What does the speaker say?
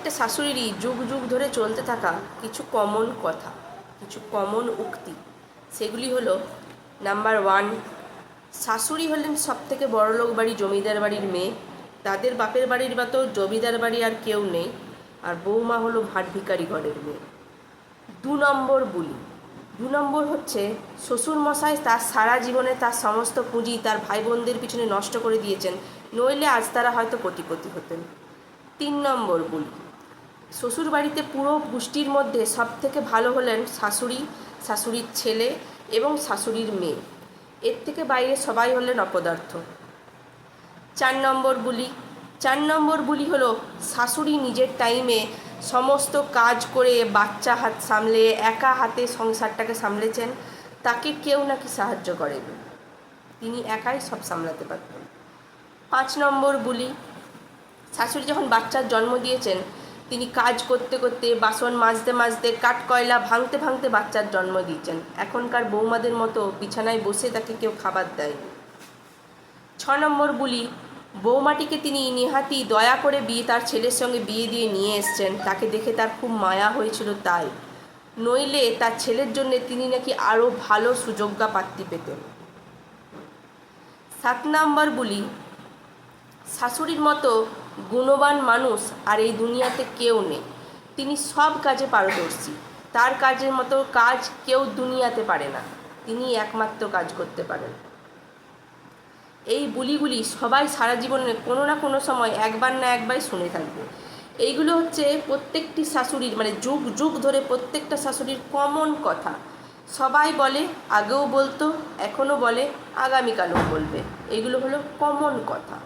একটা শাশুড়িরই যুগ যুগ ধরে চলতে থাকা কিছু কমন কথা, কিছু কমন উক্তি, সেগুলি হলো: নাম্বার 1, শাশুড়ি হলেন সবথেকে বড়লোক বাড়ি জমিদার বাড়ির মেয়ে। তাদের বাপের বাড়ির মতো জমিদার বাড়ি আর কেউ নেই। আর বৌমা হলো ভাট ভিখারি ঘরের মেয়ে। 2 নম্বর বুলি। 2 নম্বর হচ্ছে শ্বশুরমশাই তার সারা জীবনে তার সমস্ত পুঁজি তার ভাই বোনদের পিছনে নষ্ট করে দিয়েছেন, নইলে আজ তারা হয়তো কোটিপতি হতেন। 3 নম্বর বুলি। শ্বশুর বাড়িতে পুরো গোষ্ঠীর মধ্যে সবথেকে ভালো হলেন শাশুড়ি, শাশুড়ির ছেলে এবং শাশুড়ির মেয়ে। এর থেকে বাইরে সবাই হলেন অপদার্থ। 4 নম্বর বুলি। 4 নম্বর বুলি হলো শাশুড়ি নিজের টাইমে সমস্ত কাজ করে বাচ্চা হাত সামলে একা হাতে সংসারটাকে সামলেছেন, তাকে কেউ নাকি সাহায্য করেনি, তিনি একাই সব সামলাতে পারতেন। 5 নম্বর বুলি। শাশুড়ি যখন বাচ্চার জন্ম দিয়েছেন, তিনি কাজ করতে করতে বাসন মাজতে মাজতে কাঠ কয়লা ভাঙতে ভাঙতে বাচ্চার জন্ম দিয়েছেন। এখনকার বৌমাদের মতো বিছানায় বসে তাকে কেউ খাবার দেয়নি। 6 নম্বর বুলি। বৌমাটিকে তিনি নেহাতি দয়া করে তার ছেলের সঙ্গে বিয়ে দিয়ে নিয়ে এসছেন, তাকে দেখে তার খুব মায়া হয়েছিল তাই, নইলে তার ছেলের জন্য তিনি নাকি আরও ভালো সুযোগ্যা পাত্রী পেতেন। 7 নম্বর বুলি। শাশুড়ির মতো গুণবান মানুষ আর এই দুনিয়াতে কেউ নেই, তিনি সব কাজে পারদর্শী, তার কাজের মতো কাজ কেউ দুনিয়াতে পারে না, তিনি একমাত্র কাজ করতে পারেন। এই বুলিগুলি সবাই সারা জীবনে কোনো না কোনো সময় একবার না একবার শুনে থাকবে। এইগুলো হচ্ছে প্রত্যেকটি শাশুড়ির, মানে যুগ যুগ ধরে প্রত্যেকটা শাশুড়ির কমন কথা। সবাই বলে, আগেও বলতো, এখনও বলে, আগামীকালও বলবে। এইগুলো হলো কমন কথা।